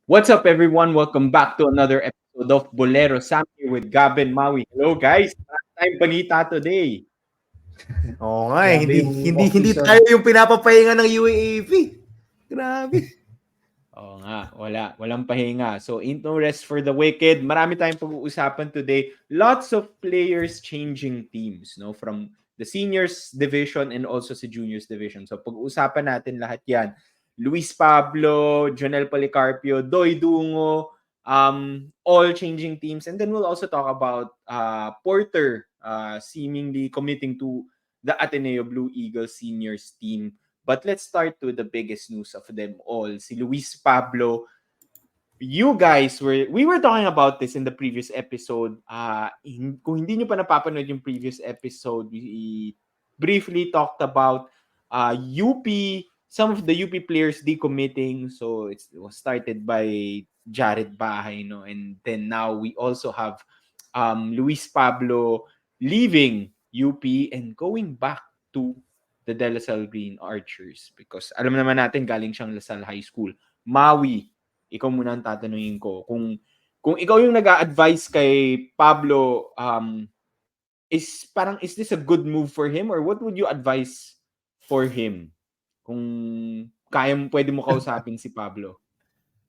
What's up, everyone? Welcome back to another episode of Boleros. I'm here with Gavin Maui. Hello, guys. Time balita today. Oo nga Grabe hindi yung hindi hindi off-season. tayo yung pinapapahinga ng UAAP. Grabe. Oo nga, walang pahinga. So, ain't no rest for the wicked. Marami tayong pag-uusapan today. Lots of players changing teams, no? From the seniors division and also sa juniors division. So, pag-uusapan natin lahat yan. Luis Pablo, Jonnel Policarpio, Doy Dungo, all changing teams. And then we'll also talk about Porter seemingly committing to the Ateneo Blue Eagles seniors team. But let's start with the biggest news of them all. Si Luis Pablo. You guys we were talking about this in the previous episode. Kung hindi nyo pa napapanood yung previous episode, we briefly talked about UP, some of the UP players decommitting. So it was started by Jared Bahay, no? And then now we also have Luis Pablo leaving UP and going back to the De La Salle Green Archers because alam naman natin galing siyang La Salle High School. Maui, ikaw muna ang tatanungin ko. Kung ikaw yung nag-a-advise kay Pablo, is this a good move for him or what would you advise for him? Kung pwede mo kausapin si Pablo.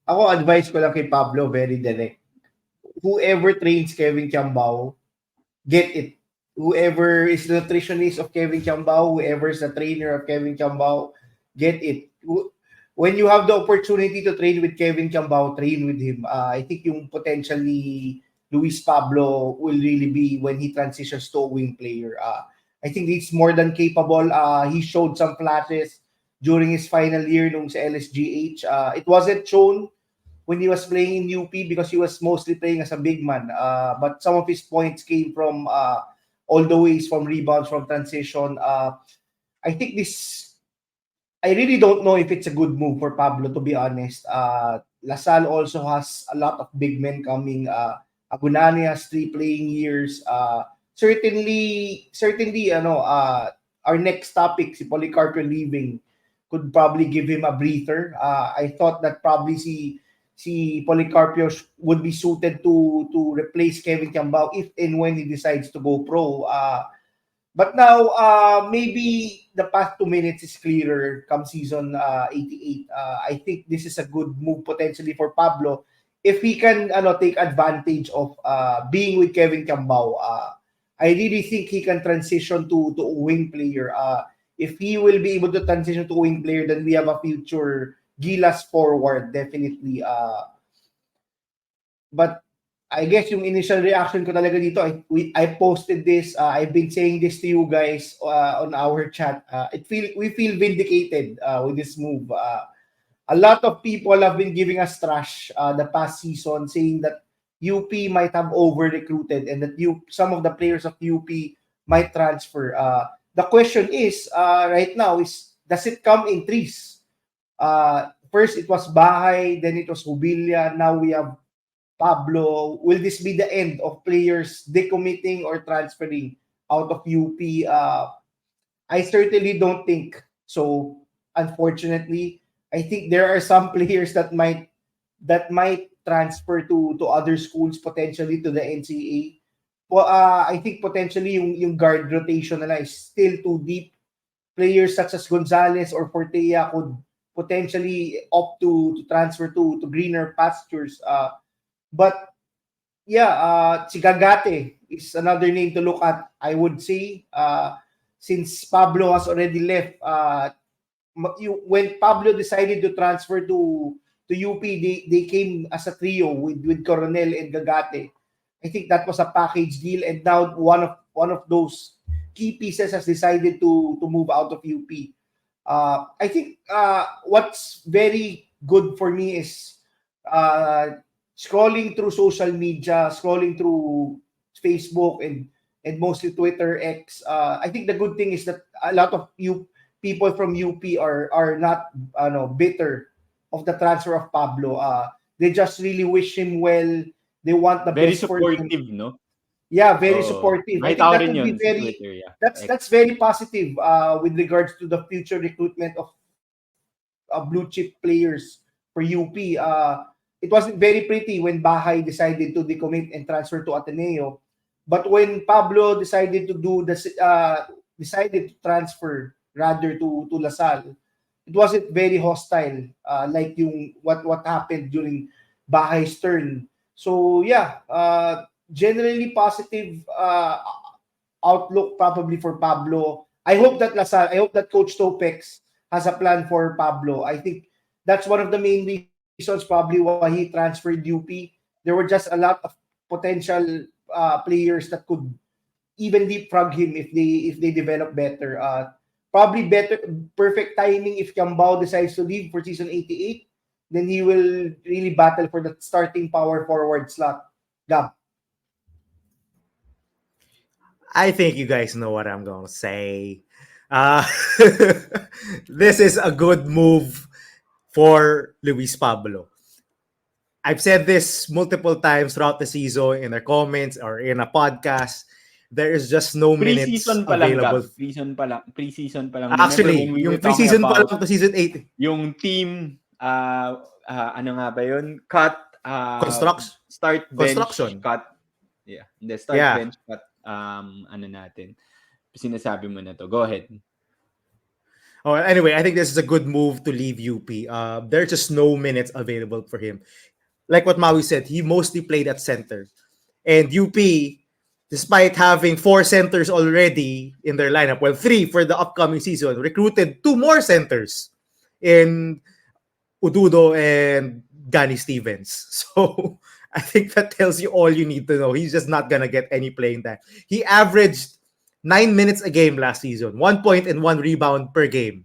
Ako, advice ko lang kay Pablo, very direct. Whoever trains Kevin Kiambao, get it. Whoever is the nutritionist of Kevin Kiambao, whoever is the trainer of Kevin Kiambao, get it. When you have the opportunity to train with Kevin Kiambao, train with him. I think yung potentially Luis Pablo will really be when he transitions to a wing player. I think he's more than capable. He showed some flashes during his final year nung sa LSGH. It wasn't shown when he was playing in UP because he was mostly playing as a big man. But some of his points came from all the ways from rebounds, from transition. I think I really don't know if it's a good move for Pablo, to be honest. La Salle also has a lot of big men coming. Agunani has 3 playing years. Certainly, our next topic, si Policarpio leaving, could probably give him a breather. I thought that probably si Policarpio would be suited to replace Kevin Kiambao if and when he decides to go pro. But now, maybe the past 2 minutes is clearer come season 88. I think this is a good move potentially for Pablo if he can take advantage of being with Kevin Kiambao. I really think he can transition to a wing player. If he will be able to transition to a wing player, then we have a future Gilas forward, definitely. But I guess yung initial reaction ko talaga dito, I posted this, I've been saying this to you guys on our chat. We feel vindicated with this move. A lot of people have been giving us trash the past season, saying that UP might have over-recruited and that some of the players of UP might transfer. The question is, right now, does it come in threes? First, it was Bahay, then it was Hubilia, now we have Pablo. Will this be the end of players decommitting or transferring out of UP? I certainly don't think so. Unfortunately, I think there are some players that might transfer to other schools, potentially to the NCAA. I think potentially yung guard rotation nila is still too deep. Players such as Gonzalez or Fortea could potentially opt to transfer to greener pastures. But yeah, si Gagate is another name to look at, I would say, since Pablo has already left. When Pablo decided to transfer to UP, they came as a trio with Coronel and Gagate. I think that was a package deal, and now one of those key pieces has decided to move out of UP. I think what's very good for me is scrolling through social media, scrolling through Facebook and mostly Twitter X. I think the good thing is that a lot of people from UP are not bitter of the transfer of Pablo. They just really wish him well. They want the Very best for him. supportive, no? Yeah, very supportive. I think nakita ko that rin would yun be sa very Twitter, yeah. that's very positive with regards to the future recruitment of blue chip players for UP. it wasn't very pretty when Bahay decided to decommit and transfer to Ateneo. But when Pablo decided to decided to transfer rather to LaSalle, it wasn't very hostile like yung what happened during Bahay's turn. So yeah, generally positive outlook probably for Pablo. I hope that Coach Topex has a plan for Pablo. I think that's one of the main reasons probably why he transferred UP. There were just a lot of potential players that could even leapfrog him if they develop better. Probably better perfect timing if Kiambao decides to leave for season 88, then he will really battle for the starting power forward slot. Gab. I think you guys know what I'm going to say. Uh, this is a good move for Luis Pablo. I've said this multiple times throughout the season in our comments or in a podcast. There is just no minutes Preseason pa lang, available. Gab. Preseason pa lang. Actually, Remember when we yung were talking preseason pa about lang to season 8. yung team, ano nga ba yun? Cut, start bench, Construction. cut. Yeah, the start bench, cut, ano natin. Sinasabi mo na to. Go ahead. Oh, anyway, I think this is a good move to leave UP. There's just no minutes available for him. Like what Maui said, he mostly played at center. And UP, despite having 4 centers already in their lineup, well, 3 for the upcoming season, recruited 2 more centers in Ududo and Gani Stevens. So I think that tells you all you need to know. He's just not going to get any playing time. He averaged 9 minutes a game last season, 1 point and 1 rebound per game.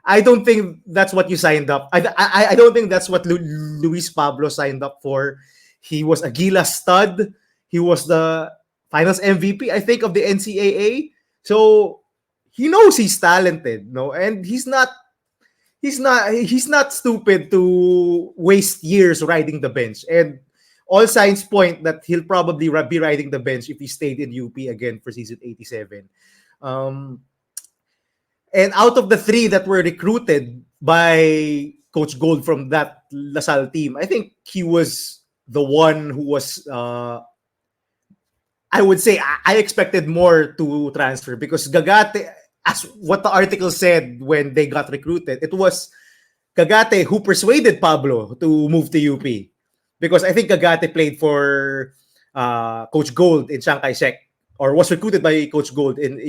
I don't think that's what you signed up. I don't think that's what Luis Pablo signed up for. He was a Gila stud. He was the finals MVP, I think, of the NCAA. So he knows he's talented, no, and he's not stupid to waste years riding the bench. And all signs point that he'll probably be riding the bench if he stayed in UP again for season 87. And out of the 3 that were recruited by Coach Gold from that LaSalle team, I think he was the one who was, I would say, I expected more to transfer because Gagate, as what the article said when they got recruited, it was Gagate who persuaded Pablo to move to UP. Because I think Gagate played for Coach Gold in Chiang Kai-shek or was recruited by Coach Gold in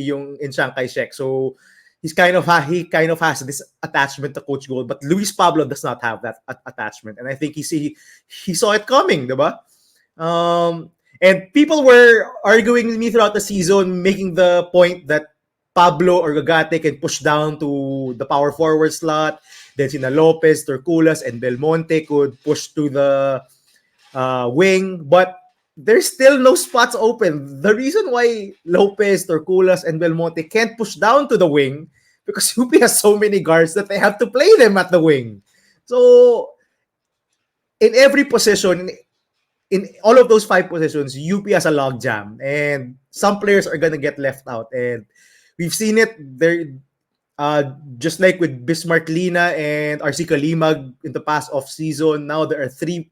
Chiang Kai-shek. So he kind of has this attachment to Coach Gold, but Luis Pablo does not have that attachment, and I think he saw it coming, diba? And people were arguing with me throughout the season, making the point that Pablo or Gagate can push down to the power forward slot. Then Sina Lopez, Turculas, and Belmonte could push to the wing, but there's still no spots open. The reason why Lopez, Turculas, and Belmonte can't push down to the wing because UP has so many guards that they have to play them at the wing. So in every position, in all of those 5 positions, UP has a logjam, and some players are gonna get left out. And we've seen it there, just like with Bismarck Lina and RC Kalimag in the past off season. Now there are 3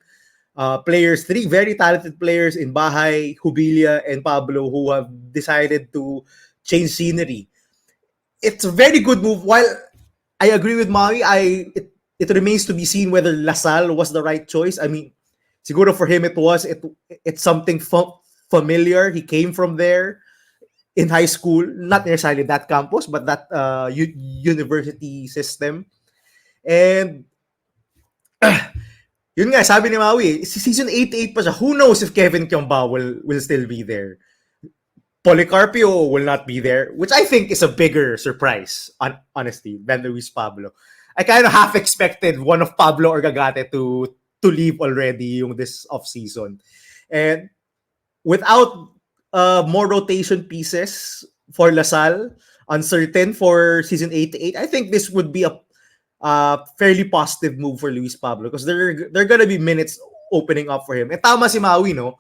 very talented players in Bahay, Jubilia, and Pablo who have decided to change scenery. It's a very good move. While I agree with Maui, it remains to be seen whether LaSalle was the right choice. I mean, siguro for him it's something familiar. He came from there in high school, not necessarily that campus, but that university system. And yun nga, sabi ni Maui, season 88 pa siya. Who knows if Kevin Kiambao will still be there? Policarpio will not be there, which I think is a bigger surprise, honestly, than Luis Pablo. I kind of half expected one of Pablo or Gagate to leave already this off-season. And without more rotation pieces for LaSalle, uncertain for season 88, I think this would be a fairly positive move for Luis Pablo because there are gonna be minutes opening up for him. And tama si Maui, no?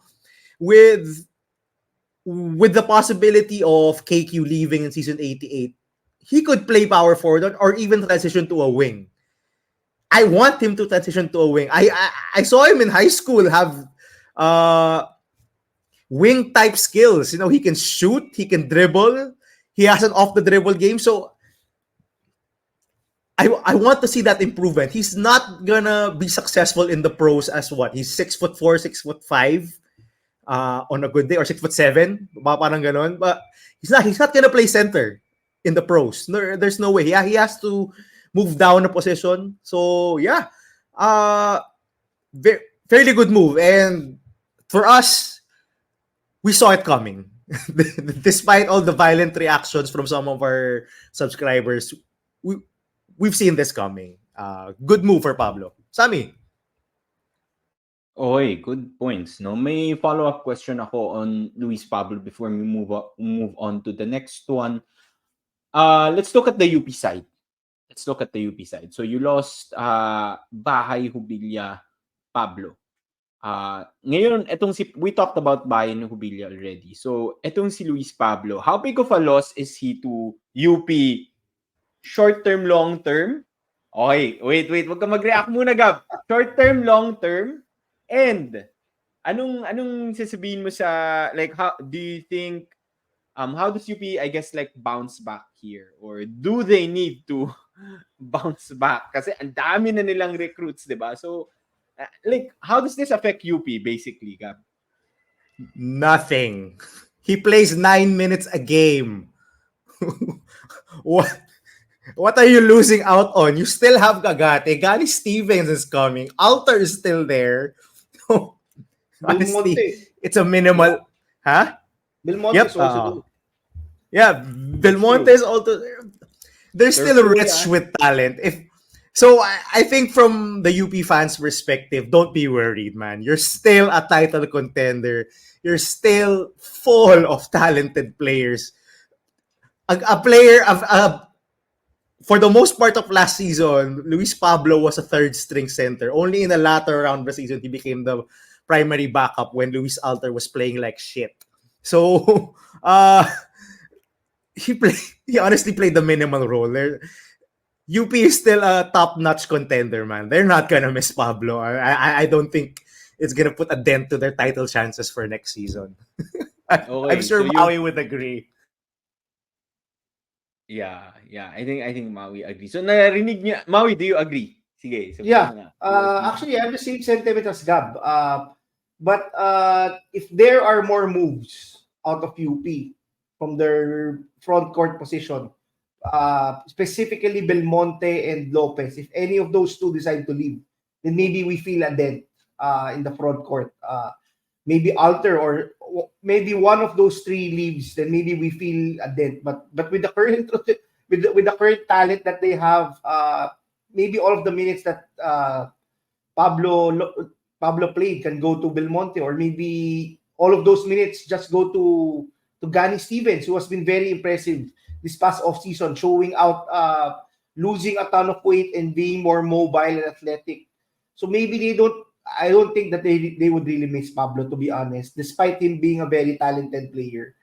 With the possibility of KQ leaving in season 88, he could play power forward or even transition to a wing. I want him to transition to a wing. I saw him in high school have wing type skills. He can shoot, he can dribble, he has an off the dribble game. So I want to see that improvement. He's not gonna be successful in the pros as what? He's 6'4", 6'5", on a good day, or 6'7", parang ganon. But he's not gonna play center in the pros. No, there's no way. Yeah, he has to move down a position. So yeah, fairly good move. And for us, we saw it coming. Despite all the violent reactions from some of our subscribers, we've seen this coming. Good move for Pablo. Sammy. Oy, good points, no? May follow-up question ako on Luis Pablo before we move on to the next one. Let's look at the UP side. So you lost Bahay, Hubilla, Pablo. Ngayon, we talked about Bahay and Hubilla already. So, etong si Luis Pablo, how big of a loss is he to UP? Short-term, long-term? Okay, wait. Wag ka mag-react muna, Gab. Short-term, long-term? And anong sasabihin mo sa, like, how do you think how does UP, I guess, like, bounce back here, or do they need to bounce back kasi ang dami na nilang recruits, 'di ba? So like, how does this affect UP basically, Gab? Nothing. He plays 9 minutes a game. What are you losing out on? You still have Gagate. Gary Stevens is coming. Alter is still there. Honestly, Belmonte. it's a minimal. Huh? Belmonte Yep. is also good. Yeah, Belmonte is also there. They're still rich with talent. I think from the UP fans' perspective, don't be worried, man. You're still a title contender. You're still full of talented players. A player for the most part of last season, Luis Pablo was a third string center. Only in the latter round of the season, he became the primary backup when Luis Alter was playing like shit. So, he honestly played the minimal role. UP is still a top-notch contender, man. They're not gonna miss Pablo. I don't think it's gonna put a dent to their title chances for next season. I'm sure so Maui would agree. Yeah. I think Maui agree. So narinig niya, Maui, do you agree? Sige, Yeah. mo na. Actually, I have the same sentiment as Gab. But if there are more moves out of UP from their front court position, specifically Belmonte and Lopez, if any of those two decide to leave, then maybe we feel a dent in the front court. Maybe Alter or maybe one of those three leaves, then maybe we feel a dent. But with the current with the current talent that they have, maybe all of the minutes that Pablo played can go to Belmonte, or maybe all of those minutes just go to Gani Stevens, who has been very impressive this past offseason, showing out, losing a ton of weight and being more mobile and athletic. So maybe I don't think that they would really miss Pablo, to be honest, despite him being a very talented player.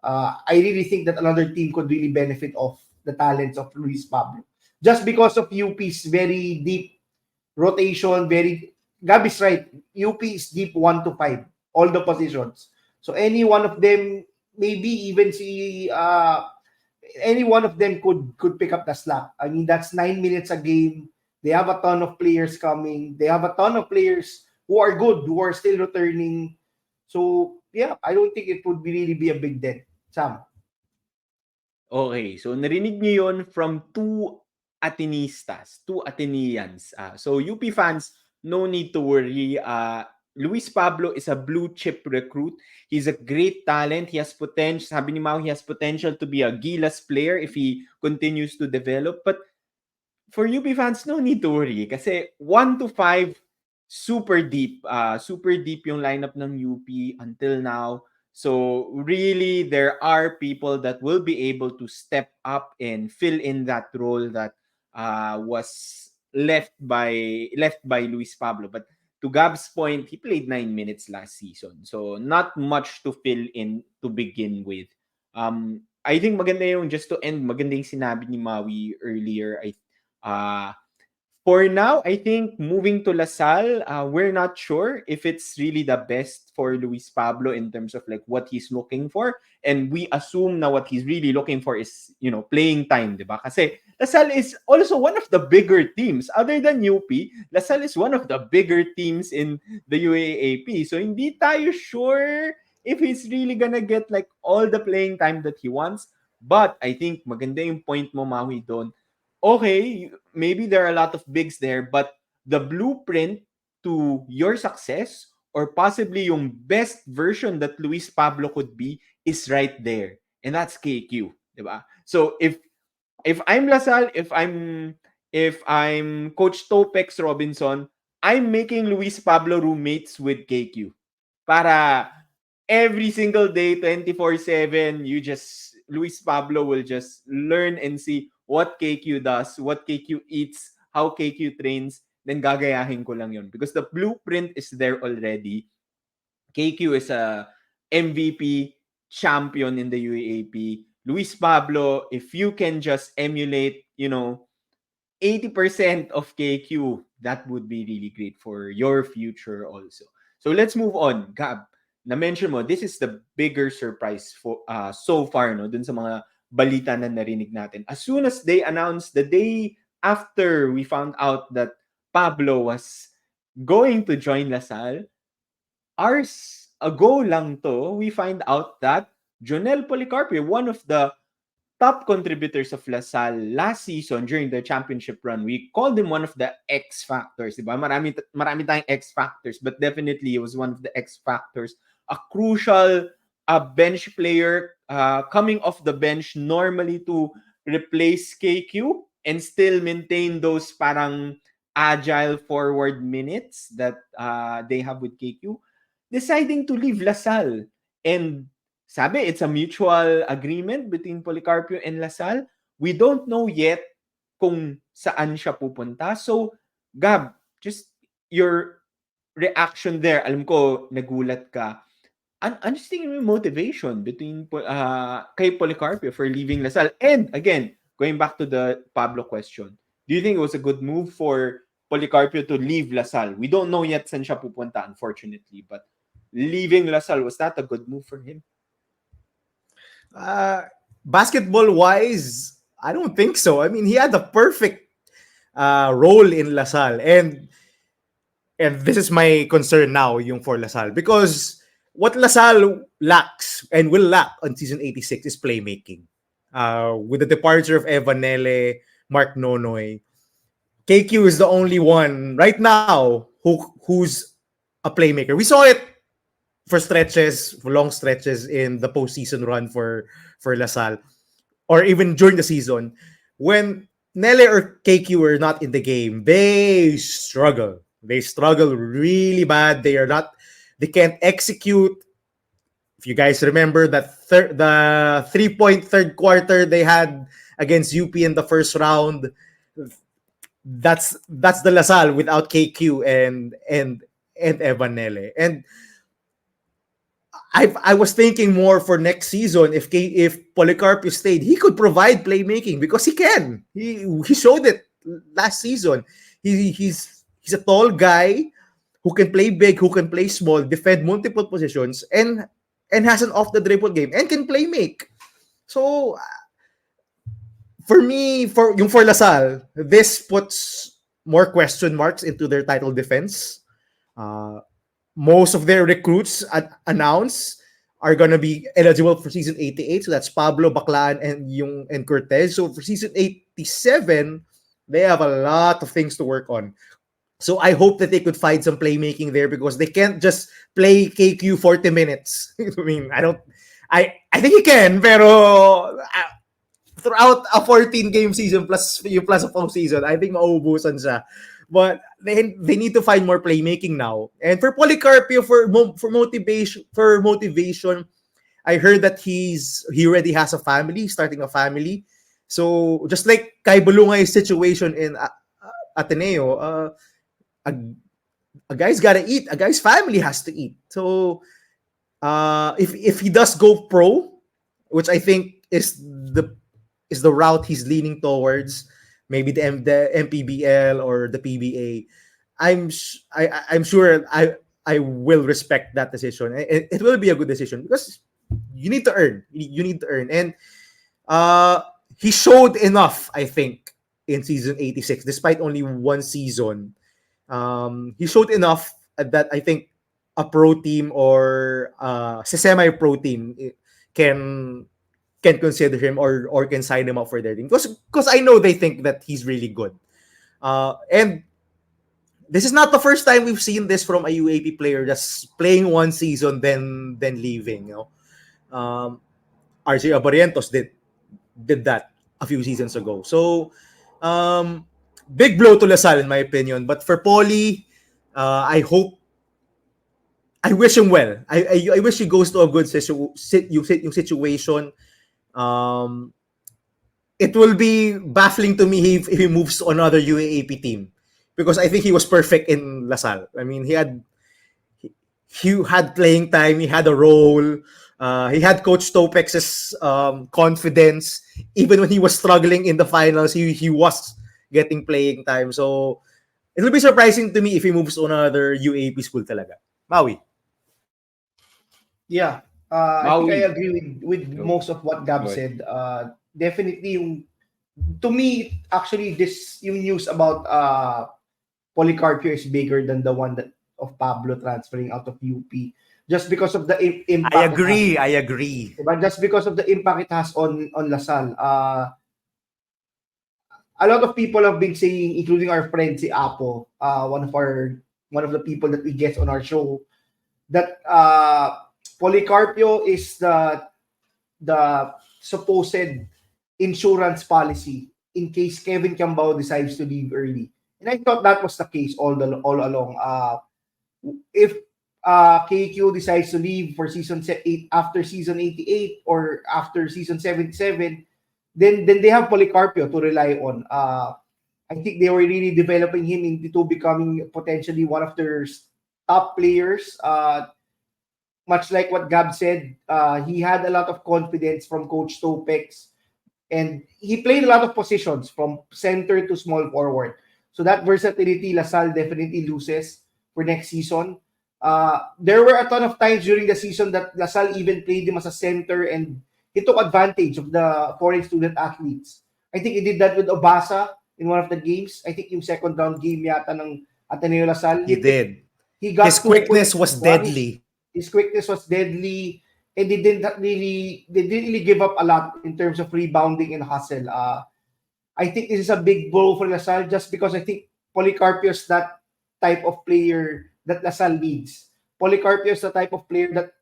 I really think that another team could really benefit off the talents of Luis Pablo. Just because of UP's very deep rotation, Gabi's right, UP is deep 1 to 5, all the positions. So any one of them, maybe even any one of them could pick up the slack. I mean, that's 9 minutes a game. They have a ton of players coming. They have a ton of players who are good, who are still returning. So, yeah, I don't think it would really be a big dent. Sam? Okay, so narinig niyo yun from two Ateneans. So UP fans, no need to worry. Luis Pablo is a blue chip recruit. He's a great talent. He has potential. Sabi ni Mau, he has potential to be a Gilas player if he continues to develop. But for UP fans, no need to worry. Kasi 1 to 5, super deep. Super deep yung lineup ng UP until now. So really, there are people that will be able to step up and fill in that role that was left by Luis Pablo. But to Gab's point, he played 9 minutes last season. So not much to fill in to begin with. I think maganda yung, just to end, maganda yung sinabi ni Maui earlier. For now, I think moving to LaSalle, we're not sure if it's really the best for Luis Pablo in terms of like what he's looking for. And we assume now what he's really looking for is, playing time, di ba? Kasi LaSalle is also one of the bigger teams. Other than UP, LaSalle is one of the bigger teams in the UAAP. So hindi tayo sure if he's really gonna get like all the playing time that he wants. But I think maganda yung point mo, Maui, doon. Okay, maybe there are a lot of bigs there, but the blueprint to your success or possibly yung best version that Luis Pablo could be is right there. And that's KQ, diba? So if I'm Lasal, if I'm Coach Topex Robinson, I'm making Luis Pablo roommates with KQ. Para every single day, 24/7, Luis Pablo will just learn and see what KQ does, what KQ eats, how KQ trains, then gagayahin ko lang yun. Because the blueprint is there already. KQ is a MVP champion in the UAAP. Luis Pablo, if you can just emulate, 80% of KQ, that would be really great for your future also. So let's move on. Gab, na-mention mo, this is the bigger surprise for so far, no? Dun sa mga balita na narinig natin. As soon as they announced the day after we found out that Pablo was going to join LaSalle, hours ago lang to, we find out that Jonnel Policarpio, one of the top contributors of LaSalle last season during the championship run, we called him one of the X factors, diba? Marami tayong X factors, but definitely he was one of the X factors. A crucial bench player coming off the bench normally to replace KQ and still maintain those parang agile forward minutes that they have with KQ, deciding to leave LaSalle. And sabi, it's a mutual agreement between Policarpio and LaSalle. We don't know yet kung saan siya pupunta. So, Gab, just your reaction there. Alam ko, nagulat ka. Ano yung motivation between kay Policarpio for leaving LaSalle? And again, going back to the Pablo question, do you think it was a good move for Policarpio to leave LaSalle? We don't know yet saan siya pupunta, unfortunately. But leaving LaSalle, was that a good move for him? Basketball wise, I don't think so. I mean, he had the perfect role in LaSalle, and this is my concern now, yung for LaSalle, because what LaSalle lacks and will lack on season 86 is playmaking. With the departure of Evan Nele, Mark Nonoy, KQ is the only one right now who's a playmaker. We saw it for long stretches in the postseason run for LaSalle, or even during the season. When Nele or KQ are not in the game, they struggle. They struggle really bad. They can't execute. If you guys remember that the 3-point third quarter they had against UP in the first round, that's the LaSalle without KQ and Evan Nele. And I was thinking more for next season, if Policarpio stayed, he could provide playmaking because he can. He showed it last season. He's a tall guy who can play big, who can play small, defend multiple positions, and has an off the dribble game and can play make. So for me, for LaSalle, this puts more question marks into their title defense. Most of their recruits announced are gonna be eligible for season 88. So that's Pablo, Baclaan, and Cortez. So for season 87, they have a lot of things to work on. So I hope that they could find some playmaking there, because they can't just play KQ 40 minutes. I mean, I think he can, pero throughout a 14-game season plus a postseason, I think mauubusan siya. But they need to find more playmaking now. And for Policarpio, for motivation, I heard that he already has a family, starting a family. So just like Kai Bulungay's situation in Ateneo, a guy's gotta eat. A guy's family has to eat. So if he does go pro, which I think is the route he's leaning towards, maybe the MPBL or the PBA, I'm sure I will respect that decision. It will be a good decision because you need to earn. You need to earn, and he showed enough, I think, in season 86, despite only one season. He showed enough that I think a pro team or semi-pro team can consider him or can sign him up for their team because I know they think that he's really good. And this is not the first time we've seen this from a UAP player just playing one season then leaving. RJ Abarientos did that a few seasons ago. So big blow to Lasal in my opinion. But for Paulie, I wish him well. I wish he goes to a good situation. It will be baffling to me if he moves to another UAAP team because I think he was perfect in LaSalle. I mean, he had playing time, he had a role, he had Coach Topex's confidence. Even when he was struggling in the finals, he was getting playing time. So it'll be surprising to me if he moves to another UAAP school talaga. Maui. Yeah. I think I Maui. agree with most of what Gab said. Definitely to me, actually, yung news about Policarpio is bigger than the one of Pablo transferring out of UP. Just because of the impact. I agree. But just because of the impact it has on LaSalle. A lot of people have been saying, including our friend si Apo, one of the people that we get on our show, that Policarpio is the supposed insurance policy in case Kevin Kiambao decides to leave early. And I thought that was the case all along. If KQ decides to leave for season 8 after season 88 or after season 77, then they have Policarpio to rely on. I think they were really developing him into becoming potentially one of their top players. Much like what Gab said, he had a lot of confidence from Coach Topex, and he played a lot of positions from center to small forward. So that versatility, LaSalle definitely loses for next season. There were a ton of times during the season that LaSalle even played him as a center, and he took advantage of the foreign student athletes. I think he did that with Obasa in one of the games. I think yung second round game yata ng Ateneo LaSalle. He did. He got His quickness was deadly. His quickness was deadly, and they didn't really give up a lot in terms of rebounding and hustle. I think this is a big blow for LaSalle just because I think Policarpio is that type of player that LaSalle needs. Policarpio is the type of player that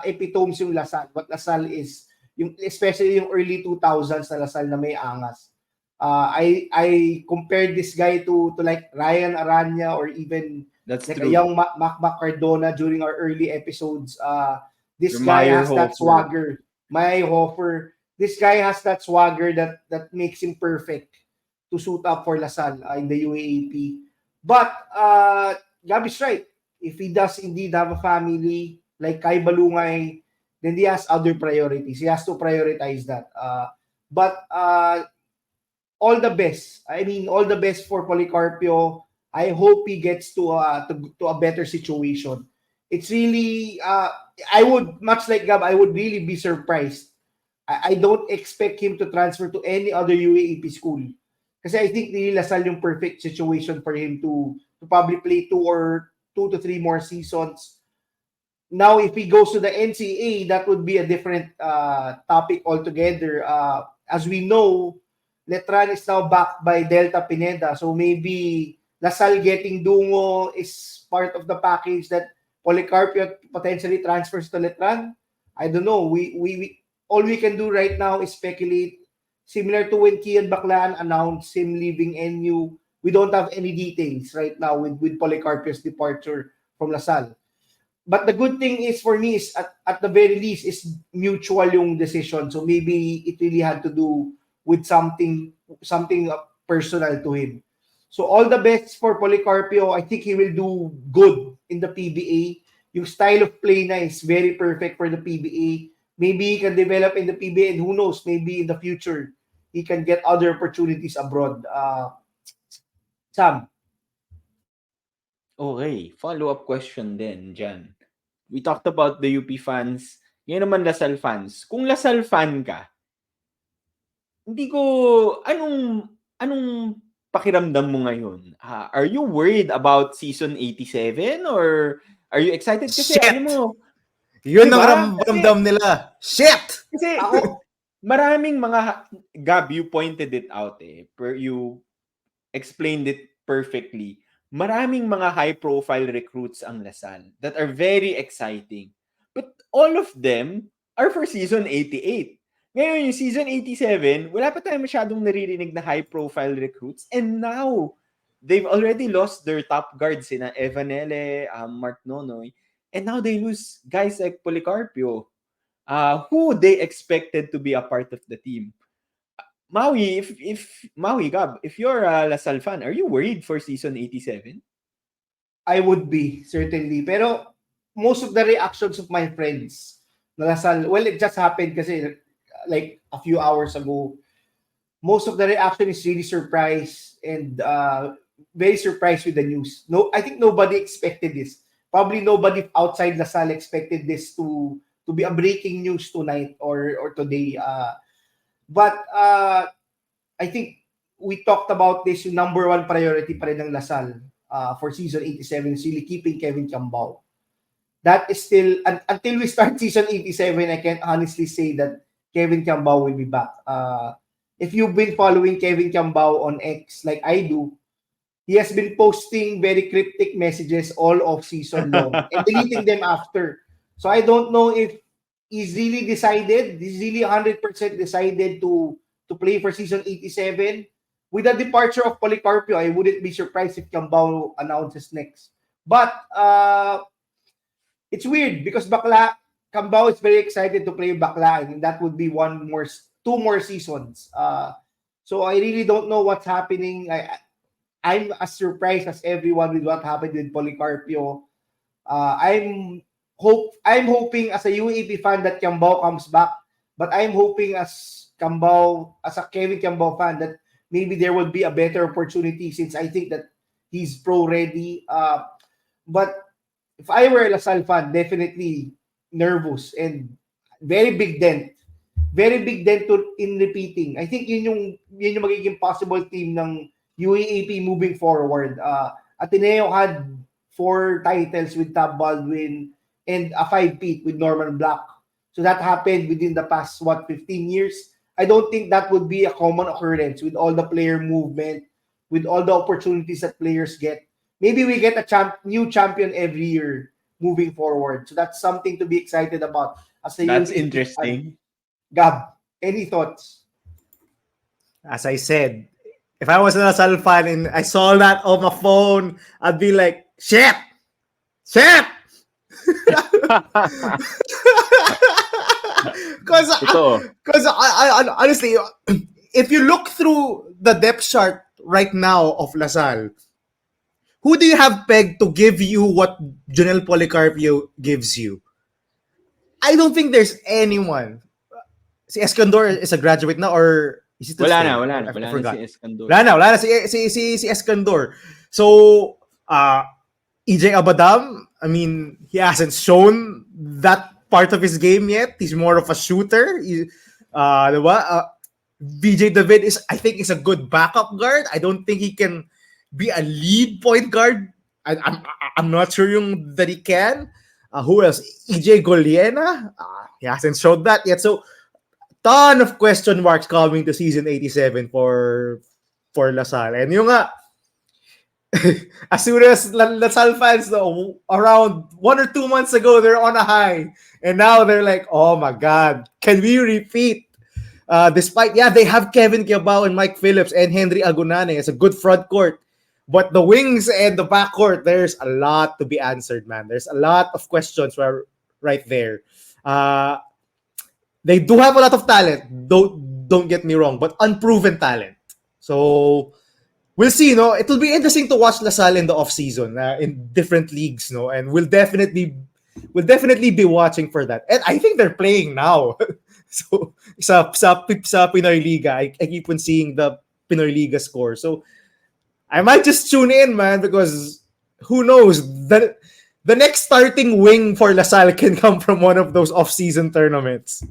epitomes yung LaSalle. What LaSalle is, especially yung early 2000s na LaSalle na may angas. I compared this guy to like Ryan Aranya or even That's like true. a young Mac Cardona during our early episodes. This Your guy Meyer has that Hofer. swagger. Meyer Hofer. This guy has that swagger that makes him perfect to suit up for LaSalle in the UAAP. But Gabi's right. If he does indeed have a family like Kai Balungay, then he has other priorities. He has to prioritize that. But all the best. I mean, all the best for Policarpio. I hope he gets to a better situation. It's really, I would, much like Gab, I would really be surprised. I don't expect him to transfer to any other UAAP school. Kasi I think really LaSalle yung perfect situation for him to probably play 2 to 3 more seasons. Now, if he goes to the NCAA, that would be a different topic altogether. As we know, Letran is now backed by Delta Pineda. So maybe LaSalle getting Dungo is part of the package that Policarpio potentially transfers to Letran. I don't know. We all we can do right now is speculate. Similar to when Kian Baclaan announced him leaving NU, we don't have any details right now with Policarpio's departure from LaSalle. But the good thing is for me is at the very least is mutual yung decision. So maybe it really had to do with something personal to him. So all the best for Policarpio. I think he will do good in the PBA. Yung style of play na is very perfect for the PBA. Maybe he can develop in the PBA, and who knows, maybe in the future he can get other opportunities abroad. Sam. Okay, follow-up question din dyan. We talked about the UP fans. Ngayon naman Lasal fans. Kung Lasal fan ka, hindi ko, anong pakiramdam mo ngayon? Are you worried about season 87 or are you excited? Kasi Shit! alam mo, Yun diba? ang ramdam nila. Shit! Kasi Ako, maraming mga, Gab, you pointed it out you explained it perfectly. Maraming mga high-profile recruits ang Lasal that are very exciting. But all of them are for season 88. Ngayon, yung season 87, wala pa tayo masyadong naririnig na high-profile recruits. And now, they've already lost their top guards, sina Evanele, Mark Nonoy. And now they lose guys like Policarpio, who they expected to be a part of the team. Maui, Maui, Gab, if you're a Lasal fan, are you worried for season 87? I would be, certainly. Pero most of the reactions of my friends na Lasal, well, it just happened kasi like a few hours ago. Most of the reaction is really surprised and very surprised with the news. No, I think nobody expected this. Probably nobody outside Lasal expected this to be a breaking news tonight or today. But I think we talked about this, yung number one priority pa rin ng Lasal for season 87 is really keeping Kevin Kiambao. That is still, until we start season 87, I can't honestly say that Kevin Kiambao will be back. If you've been following Kevin Kiambao on X like I do, he has been posting very cryptic messages all off season long and deleting them after. So I don't know if he's really 100% decided to play for season 87. With the departure of Policarpio, I wouldn't be surprised if Kiambao announces next. But it's weird because Kiambao is very excited to play Bakla, and that would be 2 more seasons. So I really don't know what's happening. I'm as surprised as everyone with what happened with Policarpio. I'm hoping as a UAP fan that Kiambao comes back, but I'm hoping as a Kevin Kiambao fan that maybe there would be a better opportunity since I think that he's pro ready. But if I were a Lasal fan, definitely nervous and very big dent in repeating. I think yun yung magiging possible team ng UAAP moving forward. Ateneo had 4 titles with Tab Baldwin and a 5-peat with Norman Black. So that happened within the past 15 years. I don't think that would be a common occurrence with all the player movement, with all the opportunities that players get. Maybe we get a new champion every year moving forward. So that's something to be excited about. That's interesting. Gab, any thoughts? As I said, if I was a Lasal fan and I saw that on my phone, I'd be like, shit! Because I honestly, if you look through the depth chart right now of Lasal, who do you have pegged to give you what Jonnel Policarpio gives you? I don't think there's anyone. Si Escandor is a graduate na or is it wala na si Escandor. Wala na si Escandor. So, EJ Abadam, I mean, he hasn't shown that part of his game yet. He's more of a shooter. Diba? VJ David I think is a good backup guard. I don't think he can be a lead point guard. I'm not sure that he can. Who else? EJ Goliena? He hasn't showed that yet. So, ton of question marks coming to season 87 for Lasal. And yung nga, as soon as Lasal fans around 1 or 2 months ago, they're on a high. And now they're like, oh my God, can we repeat? Despite, they have Kevin Kiambao and Mike Phillips and Henry Agunane as a good front court. But the wings and the backcourt, there's a lot to be answered, man. There's a lot of questions right there. They do have a lot of talent. Don't get me wrong, but unproven talent. So we'll see. No, it will be interesting to watch Lasal in the off season in different leagues. No, and we'll definitely be watching for that. And I think they're playing now. So sa Pinoy Liga, I keep on seeing the Pinoy Liga score. So I might just tune in, man, because who knows? The next starting wing for LaSalle can come from one of those off-season tournaments.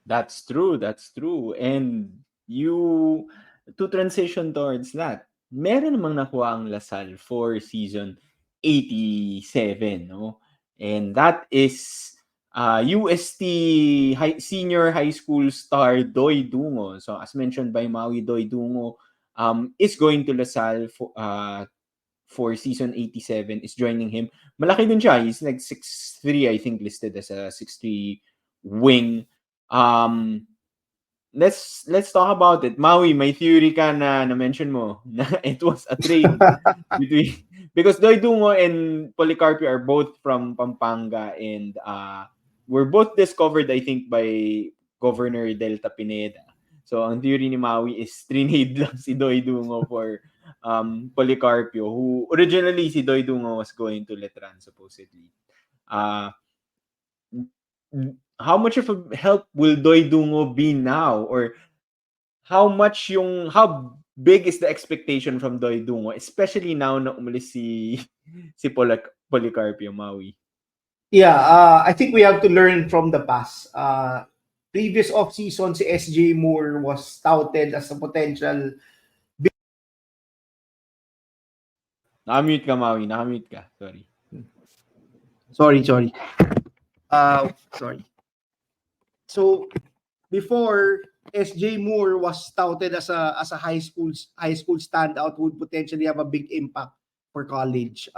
That's true. That's true. And you, to transition towards that, meron namang nakuha ang Lasal for season 87, no? And that is senior high school star Doy Dungo. So as mentioned by Maui, Doy Dungo is going to Lasal for season 87, is joining him. Malaki din siya. He's like 6'3", I think, listed as a 6'3" wing. Let's talk about it. Maui, may theory ka na mention mo na it was a trade between, because Doy Dungo and Policarpio are both from Pampanga, and were both discovered, I think, by Governor Delta Pineda. So ang theory ni Maui is trinade lang si Doy Dungo for Policarpio, who originally si Doy Dungo was going to Letran supposedly. How much of a help will Doy Dungo be now, or how big is the expectation from Doy Dungo, especially now na umalis si Policarpio, Maui? Yeah, I think we have to learn from the past. Previous off-season, si SJ Moore was touted as a potential. Nakamute ka, Maui. Nakamute ka. Sorry. Sorry. So before, SJ Moore was touted as a high school standout who would potentially have a big impact for college.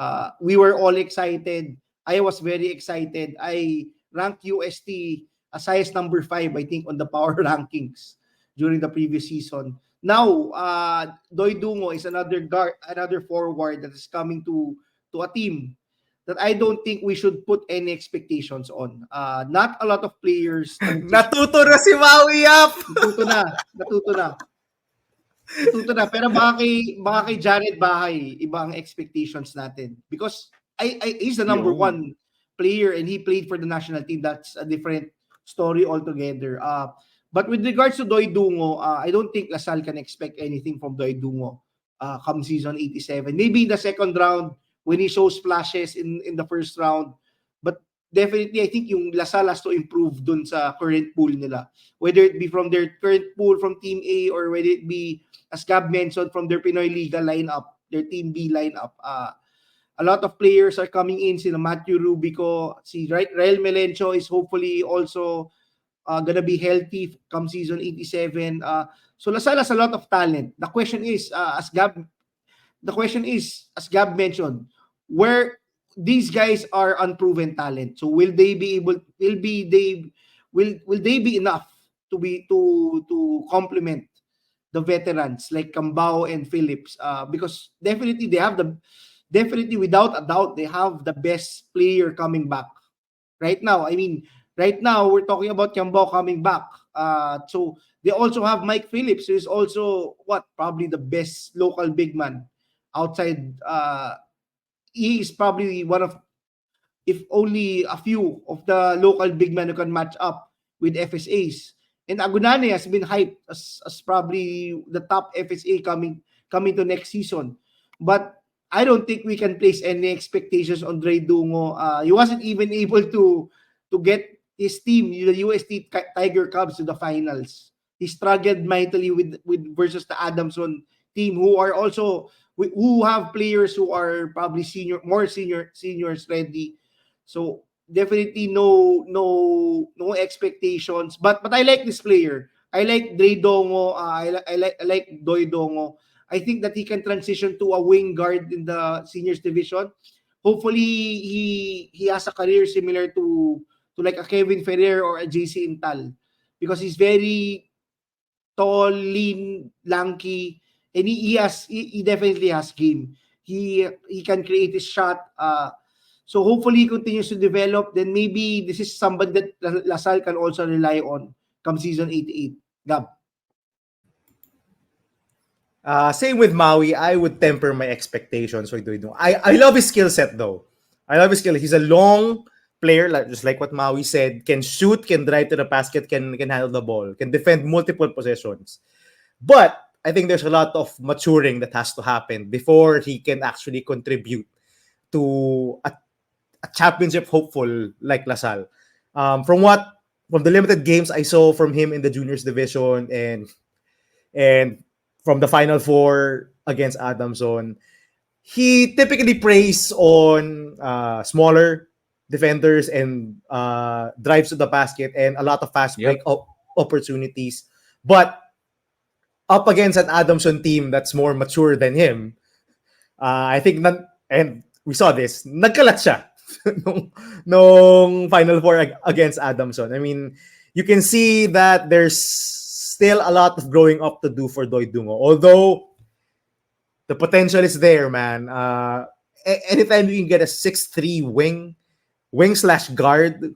We were all excited. I was very excited. I ranked UST as highest number 5, I think, on the power rankings during the previous season. Now, Doy Dungo is another forward that is coming to a team that I don't think we should put any expectations on. Not a lot of players. Natuto na si Maui up! Natuto na. Pero baka kay Jared Bahay, iba ang expectations natin. Because he's the number 1 player and he played for the national team. That's a different story altogether. But with regards to Doy Dungo, I don't think LaSalle can expect anything from Doy Dungo come season 87. Maybe in the second round when he shows flashes in the first round. But definitely, I think yung LaSalle has to improve dun sa current pool nila. Whether it be from their current pool from Team A, or whether it be, as Gab mentioned, from their Pinoy Liga lineup, their Team B lineup. A lot of players are coming in. Sila Matthew Rubico, si Rael Melencio is hopefully also gonna be healthy come season 87. So LaSalle has a lot of talent. The question is, as Gab mentioned, where these guys are unproven talent. So will they be enough to complement the veterans like Cambao and Phillips? Because definitely without a doubt, they have the best player coming back right now. I mean, right now we're talking about Cambao coming back. So they also have Mike Phillips, who is also probably the best local big man outside. He is probably one of, if only a few of the local big men who can match up with FSAs. And Agunane has been hyped as probably the top FSA coming to next season. But I don't think we can place any expectations on Doy Dungo. He wasn't even able to get his team, the UST Tiger Cubs, to the finals. He struggled mightily with versus the Adamson team, who have players who are probably seniors ready. So definitely no expectations. But I like this player. I like Doy Dungo. I like Doy Dungo. I think that he can transition to a wing guard in the seniors division. Hopefully, he has a career similar to like a Kevin Ferrer or a JC Intal, because he's very tall, lean, lanky, and he definitely has game. He can create his shot. So hopefully he continues to develop. Then maybe this is somebody that LaSalle can also rely on come season 88. Gab. Same with Maui, I would temper my expectations with Doy Dungo. I love his skill set though. I love his skill. He's a long player, like just like what Maui said, can shoot, can drive to the basket, can handle the ball, can defend multiple possessions. But I think there's a lot of maturing that has to happen before he can actually contribute to a championship hopeful like LaSalle. From the limited games I saw from him in the juniors division and from the Final Four against Adamson, he typically preys on smaller defenders and drives to the basket and a lot of fast break opportunities. But up against an Adamson team that's more mature than him, I think and we saw this, nagkalat siya nung Final Four against Adamson. I mean, you can see that there's still a lot of growing up to do for Doy Dungo. Although the potential is there, man. Anytime you can get a 6'3" wing/guard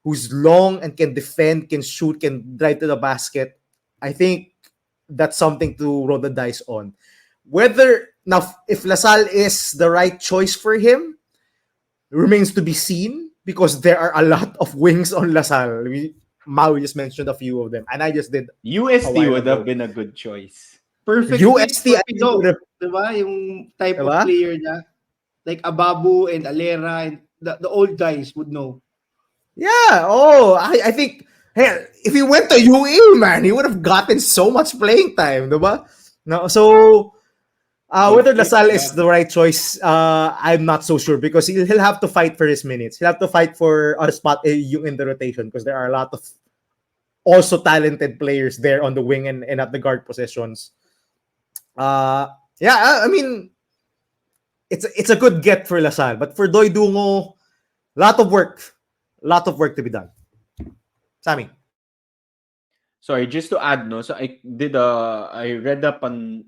who's long and can defend, can shoot, can drive to the basket, I think that's something to roll the dice on. Whether now if LaSalle is the right choice for him remains to be seen because there are a lot of wings on LaSalle. Maui just mentioned a few of them, and I just did. UST would have been a good choice. Perfect UST, fit for Pido, diba? Yung type of player niya. Like Ababu and Alera and the old guys would know. Yeah. Oh, I think hey, if he went to UE, man, he would have gotten so much playing time, diba? No, so whether LaSalle is the right choice, I'm not so sure because he'll have to fight for his minutes. He'll have to fight for a spot in the rotation because there are a lot of also talented players there on the wing and at the guard positions. Yeah, I mean, it's a good get for LaSalle, but for Doy Dungo, lot of work to be done. Sammy. Sorry, just to add, no. So I read up on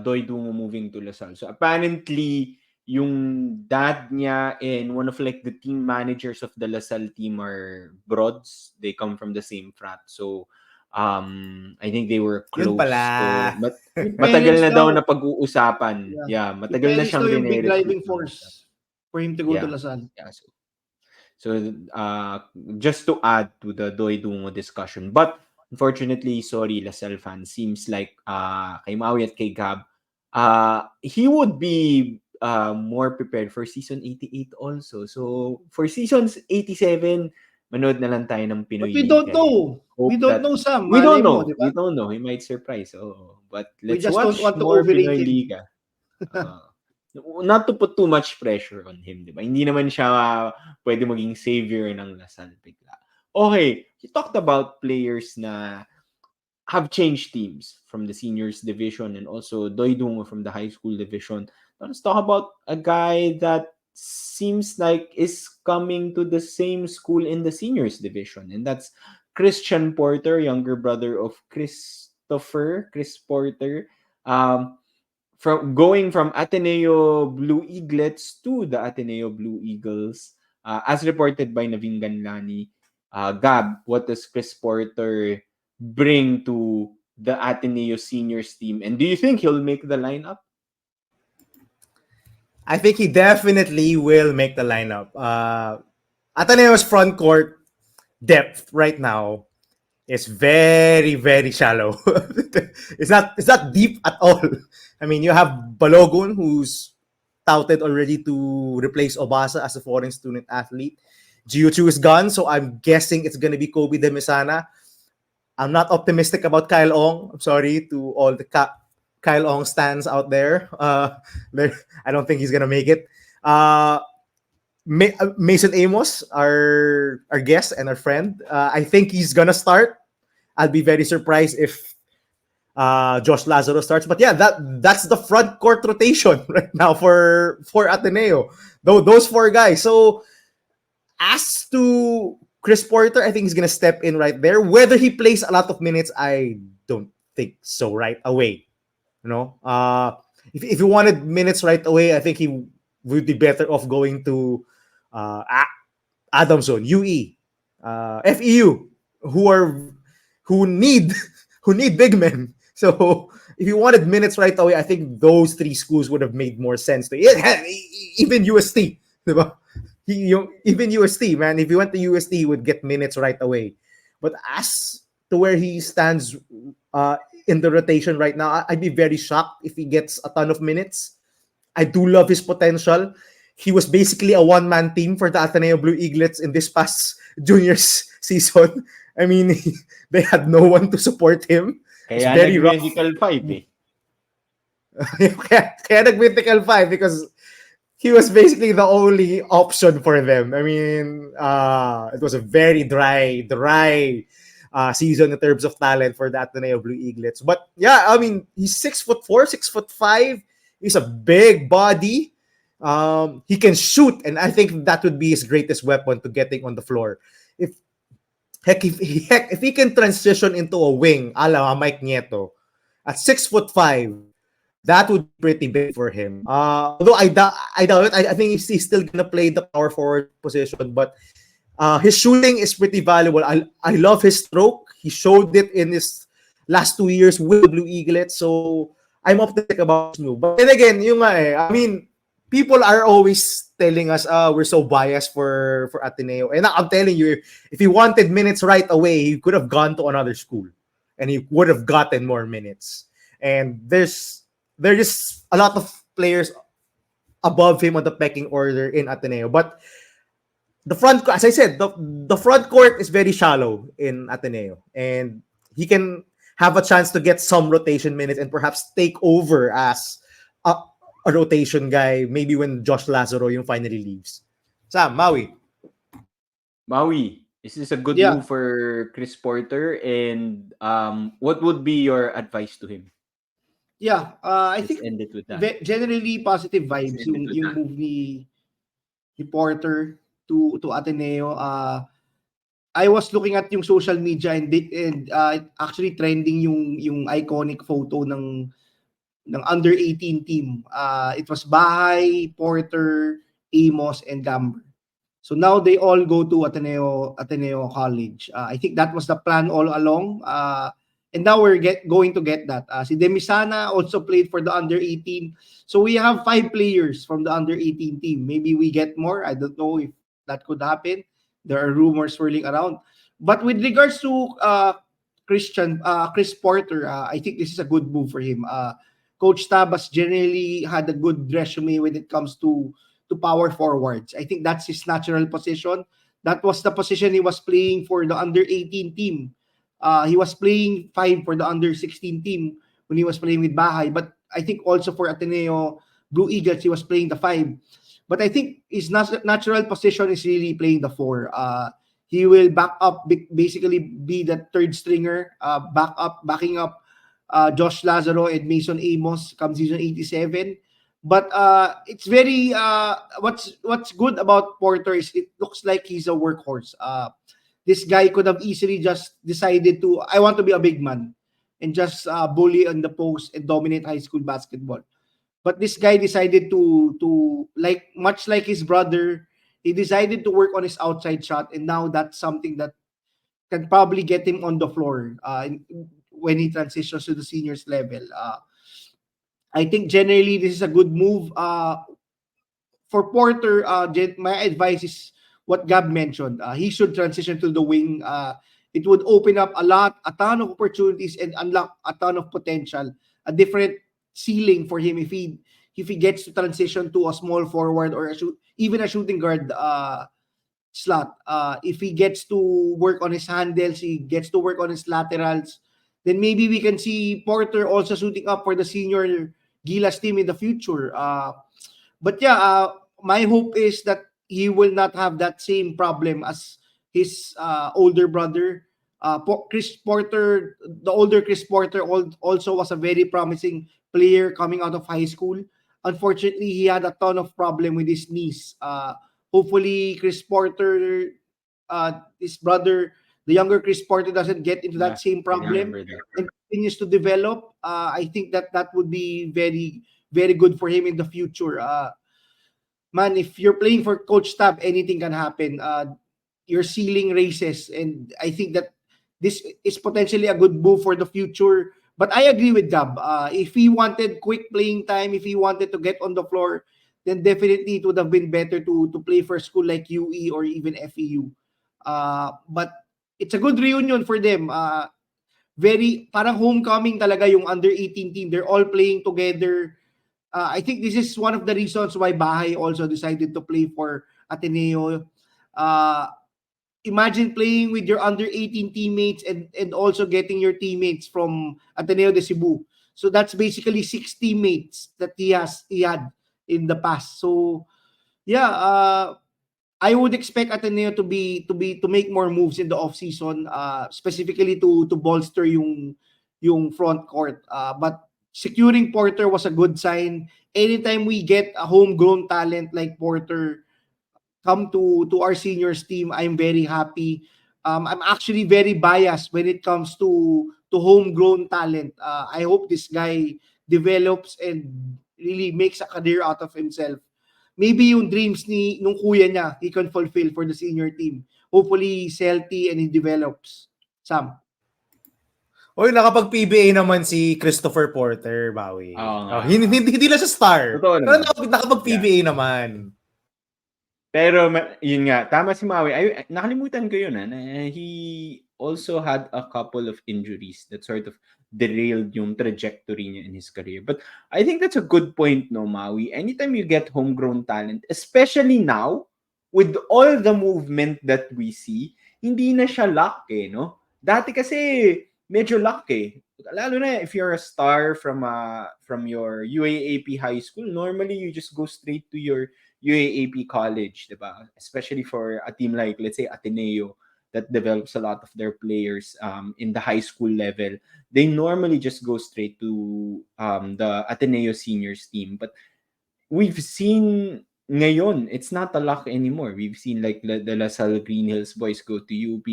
Doy Dungo moving to LaSalle. So apparently, yung dad niya and one of like the team managers of the LaSalle team are broads. They come from the same frat. So I think they were close. Yun pala. So, matagal na daw na pag-uusapan. Yeah, matagal na siyang yung big binere. driving force for him to go to LaSalle. Yeah, so just to add to the Doy Dungo discussion. But unfortunately, sorry, LaSalle fans, seems like kay Maui at kay Gab, he would be more prepared for season 88 also. So for seasons 87, manood na lang tayo ng Pinoy. But we don't know. We don't know, Sam. We don't know. Diba? We don't know. He might surprise. Oh, but let's just watch don't want to more overrate Pinoy him. Liga. Not to put too much pressure on him, diba? Hindi naman siya pwede maging savior ng LaSalle bigla. Okay, you talked about players na have changed teams from the seniors division and also Doy Dungo from the high school division. Now let's talk about a guy that seems like is coming to the same school in the seniors division, and that's Kris Porter, younger brother of Kris Porter. From Ateneo Blue Eaglets to the Ateneo Blue Eagles, as reported by Naveen Ganlani. Gab, what does Kris Porter bring to the Ateneo seniors team, and do you think he'll make the lineup? I think he definitely will make the lineup. Ateneo's front court depth right now is very, very shallow. It's not deep at all. I mean, you have Balogun, who's touted already to replace Obasa as a foreign student athlete. Giuchu is gone, so I'm guessing it's gonna be Kobe Demisana. I'm not optimistic about Kyle Ong. I'm sorry to all the Kyle Ong stands out there. I don't think he's gonna make it. Mason Amos, our guest and our friend, I think he's gonna start. I'll be very surprised if Josh Lazaro starts. But yeah, that's the front court rotation right now for Ateneo. Those four guys. So as to Kris Porter, I think he's gonna step in right there. Whether he plays a lot of minutes, I don't think so right away. You know, if he wanted minutes right away, I think he would be better off going to Adamson, UE, FEU, who need big men. So if you wanted minutes right away, I think those three schools would have made more sense to even UST, diba? Even UST, man, if he went to UST, he would get minutes right away. But as to where he stands uh, in the rotation right now, I'd be very shocked if he gets a ton of minutes. I do love his potential. He was basically a one-man team for the Ateneo Blue Eaglets in this past juniors season. I mean, they had no one to support him. It's Kaya very rough. nag-medical 5 eh. kaya nag-mythical 5 because he was basically the only option for them. I mean, it was a very dry season in terms of talent for the Ateneo Blue Eaglets. But yeah, I mean, he's 6'4", 6'5". He's a big body. He can shoot, and I think that would be his greatest weapon to getting on the floor. If he can transition into a wing, a la Mike Nieto, at 6'5", that would be pretty big for him. Although I doubt it. I think he's still gonna play the power forward position, but his shooting is pretty valuable. I love his stroke. He showed it in his last 2 years with the Blue Eaglets, so I'm optimistic about his move. But then again, I mean, people are always telling us, we're so biased for Ateneo. And I'm telling you, if he wanted minutes right away, he could have gone to another school and he would have gotten more minutes. And there's a lot of players above him on the pecking order in Ateneo. But the front, as I said, the front court is very shallow in Ateneo. And he can have a chance to get some rotation minutes and perhaps take over as a rotation guy, maybe when Josh Lazaro yung finally leaves. Sam, Maui. Maui, is this a good Yeah. move for Kris Porter? And what would be your advice to him? Yeah, I Let's think end it with that. generally positive vibes Let's end it with yung that. move ni Porter to Ateneo. I was looking at yung social media and actually trending yung iconic photo ng under 18 team. It was Bahay, Porter, Amos, and Gamber. So now they all go to Ateneo College. I think that was the plan all along. And now we're going to get that. Si Demisana also played for the under 18. So we have 5 players from the under 18 team. Maybe we get more. I don't know if that could happen. There are rumors swirling around. But with regards to Kris Porter, I think this is a good move for him. Coach Tabas generally had a good resume when it comes to power forwards. I think that's his natural position. That was the position he was playing for the under 18 team. He was playing 5 for the under 16 team when he was playing with Bahay. But I think also for Ateneo Blue Eagles, he was playing the 5. But I think his natural position is really playing the 4. He will back up, basically be the third stringer, backing up Josh Lazaro and Mason Amos come season 87. But it's very what's good about Porter is it looks like he's a workhorse. This guy could have easily just decided to, I want to be a big man and just bully on the post and dominate high school basketball. But this guy decided to like much like his brother, he decided to work on his outside shot, and now that's something that can probably get him on the floor when he transitions to the seniors level. I think generally this is a good move. For Porter, my advice is what Gab mentioned. He should transition to the wing. It would open up a ton of opportunities and unlock a ton of potential, a different ceiling for him if he gets to transition to a small forward or even a shooting guard slot. If he gets to work on his handles, he gets to work on his laterals, then maybe we can see Porter also suiting up for the senior Gilas team in the future. But yeah, my hope is that he will not have that same problem as his older brother. Kris Porter, the older Kris Porter also was a very promising player coming out of high school. Unfortunately, he had a ton of problem with his knees. Hopefully, Kris Porter, his brother, the younger Kris Porter, doesn't get into that same problem and continues to develop. I think that would be very, very good for him in the future. Man, if you're playing for Coach Tab, anything can happen. Your ceiling raises, and I think that this is potentially a good move for the future. But I agree with Gab. If he wanted quick playing time, if he wanted to get on the floor, then definitely it would have been better to play for a school like UE or even FEU. But it's a good reunion for them. Very parang homecoming talaga yung under 18 team. They're all playing together. I think this is one of the reasons why Bahay also decided to play for Ateneo. Imagine playing with your under 18 teammates and also getting your teammates from Ateneo de Cebu. So that's basically 6 teammates that he had in the past. So yeah, I would expect Ateneo to make more moves in the off season, specifically to bolster yung front court. But securing Porter was a good sign. Anytime we get a homegrown talent like Porter come to our seniors team, I'm very happy. I'm actually very biased when it comes to homegrown talent. I hope this guy develops and really makes a career out of himself. Maybe yung dreams ni nung kuya niya, he can fulfill for the senior team. Hopefully, he's healthy and he develops. Sam. Oy, nakapag-PBA naman si Christopher Porter, Bawi. Oo nga. Hindi lang siya star. Totoo Pero naman. nakapag-PBA naman. Pero yun nga, tama si Maui. Ay, nakalimutan ko yun. He also had a couple of injuries that sort of derailed yung trajectory niya in his career. But I think that's a good point, no, Maui. Anytime you get homegrown talent, especially now, with all the movement that we see, hindi na siya luck eh, no? Dati kasi medyo luck eh. Lalo na if you're a star from your UAAP high school, normally you just go straight to your UAAP college, diba? Especially for a team like, let's say, Ateneo, that develops a lot of their players in the high school level. They normally just go straight to the Ateneo seniors team. But we've seen ngayon, it's not a luck anymore. We've seen like the LaSalle Green Hills boys go to UP,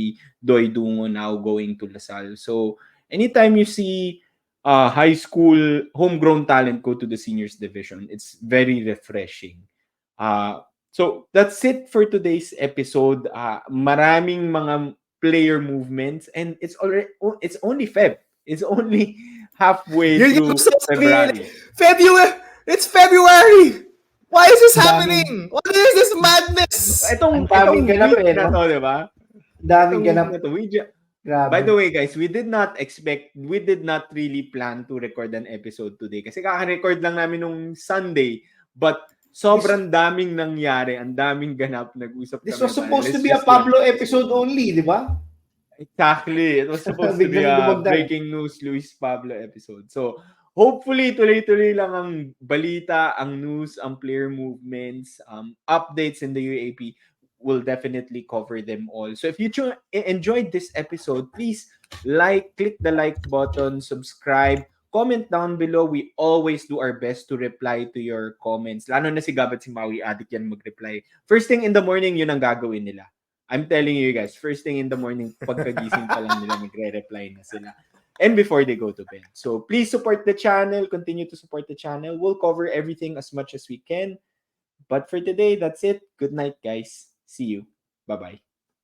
Doy Dungo now going to LaSalle. So anytime you see high school homegrown talent go to the seniors division, it's very refreshing. So that's it for today's episode. Maraming mga player movements and it's only Feb. It's only halfway through February. It's February. Why is this happening? What is this madness? Itong daming ganap week eh, na no? to, di ba? Daming Itong ganap. week na to. Grabe. By the way, guys, we did not really plan to record an episode today kasi kaka-record lang namin nung Sunday. But sobrang daming nangyari, ang daming ganap, nag-usap kami. This was supposed to be a Pablo episode only, di ba? Exactly. It was supposed to be Biglang a dumagdag. breaking news Luis Pablo episode. So, hopefully, tuloy-tuloy lang ang balita, ang news, ang player movements, updates in the UAP. We'll definitely cover them all. So, if you enjoyed this episode, please click the like button, subscribe, comment down below. We always do our best to reply to your comments. Lalo na si Gab at si Maui, addict yan mag-reply. First thing in the morning, yun ang gagawin nila. I'm telling you guys, first thing in the morning, pagkagising pa lang nila, magre-reply na sila. And before they go to bed. So please support the channel. Continue to support the channel. We'll cover everything as much as we can. But for today, that's it. Good night, guys. See you. Bye-bye.